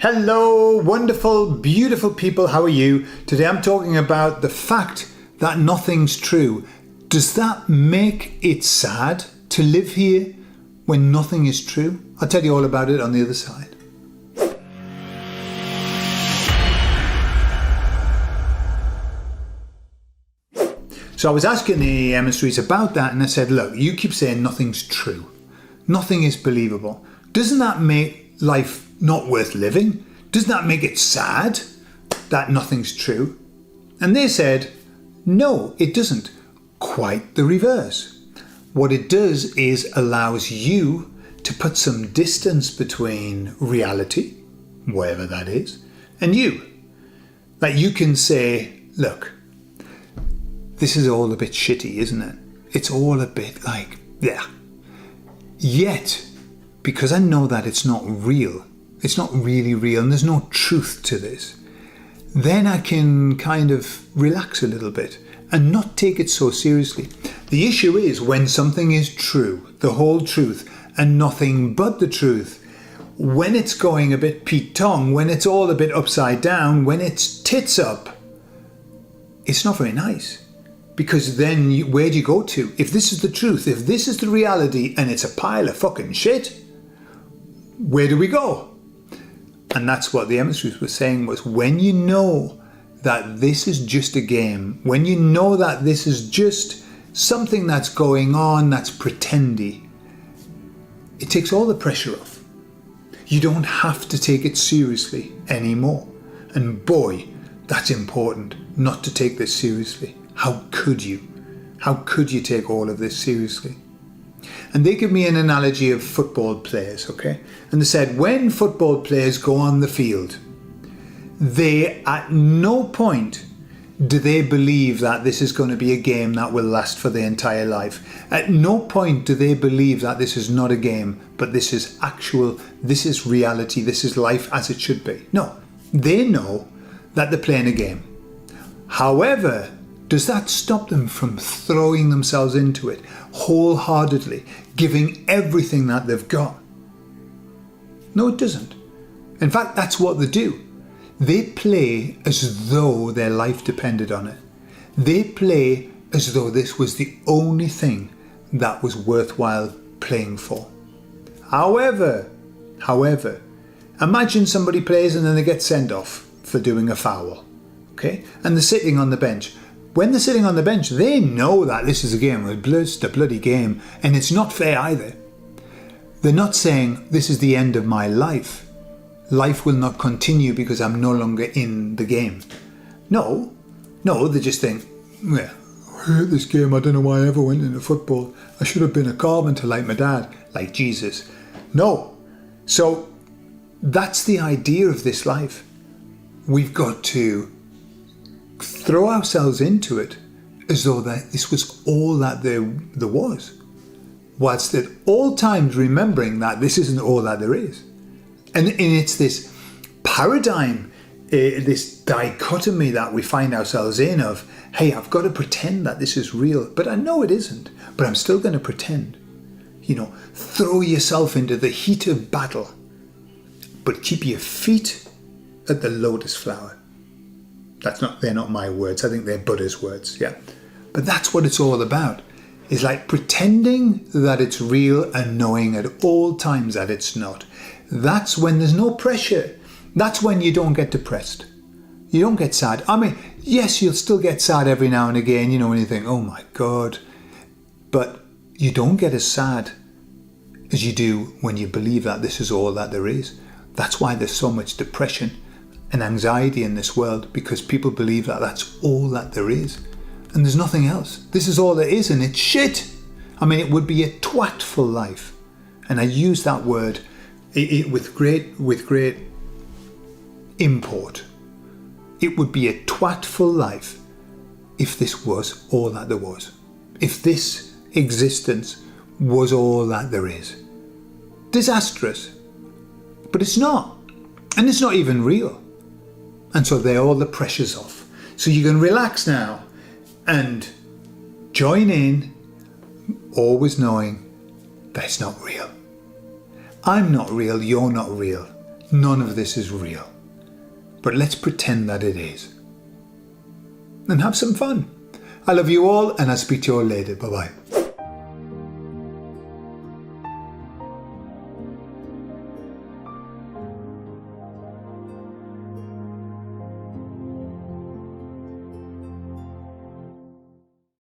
Hello, wonderful, beautiful people. How are you? Today I'm talking about the fact that nothing's true. Does that make it sad to live here when nothing is true? I'll tell you all about it on the other side. So I was asking the emissaries about that, and I said, look, you keep saying nothing's true. Nothing is believable. Doesn't that make life not worth living? Doesn't that make it sad that nothing's true? And they said, no, it doesn't. Quite the reverse. What it does is allows you to put some distance between reality, wherever that is, and you. Like you can say, look, this is all a bit shitty, isn't it? It's all a bit like, yeah. Yet, because I know that it's not real, it's not really real, and there's no truth to this, then I can kind of relax a little bit and not take it so seriously. The issue is when something is true, the whole truth, and nothing but the truth, when it's going a bit Pete Tong, when it's all a bit upside down, when it's tits up, it's not very nice. Because then where do you go to? If this is the truth, if this is the reality and it's a pile of fucking shit, where do we go? And that's what the emissaries were saying was when you know that this is just a game, when you know that this is just something that's going on that's pretendy, it takes all the pressure off. You don't have to take it seriously anymore. And boy, that's important, not to take this seriously. How could you? How could you take all of this seriously? And they give me an analogy of football players, okay? And they said when football players go on the field, they at no point do they believe that this is going to be a game that will last for their entire life. At no point do they believe that this is not a game, but this is actual, this is reality, this is life as it should be. No, they know that they're playing a game. However, does that stop them from throwing themselves into it wholeheartedly, giving everything that they've got? No, it doesn't. In fact, that's what they do. They play as though their life depended on it. They play as though this was the only thing that was worthwhile playing for. However, imagine somebody plays and then they get sent off for doing a foul, okay? And they're sitting on the bench. When they're sitting on the bench, they know that this is a game, it's a bloody game, and it's not fair either. They're not saying, this is the end of my life. Life will not continue because I'm no longer in the game. No, they just think, yeah, I hate this game, I don't know why I ever went into football. I should have been a carpenter like my dad, like Jesus. No. So that's the idea of this life. We've got to throw ourselves into it as though that this was all that there was, whilst at all times remembering that this isn't all that there is. And it's this paradigm, this dichotomy that we find ourselves in of, hey, I've got to pretend that this is real, but I know it isn't, but I'm still going to pretend. You know, throw yourself into the heat of battle, but keep your feet at the lotus flower. They're not my words. I think they're Buddha's words, yeah. But that's what it's all about. It's like pretending that it's real and knowing at all times that it's not. That's when there's no pressure. That's when you don't get depressed. You don't get sad. I mean, yes, you'll still get sad every now and again, you know, when you think, oh my God. But you don't get as sad as you do when you believe that this is all that there is. That's why there's so much depression and anxiety in this world, because people believe that that's all that there is and there's nothing else. This is all there is and it's shit. I mean, it would be a twatful life, and I use that word with great import. It would be a twatful life if this was all that there was, if this existence was all that there is. Disastrous, but it's not, and it's not even real. And so there all the pressure's off. So you can relax now and join in, always knowing that it's not real. I'm not real, you're not real. none of this is real. But let's pretend that it is. And have some fun. I love you all, and I'll speak to you all later. Bye-bye.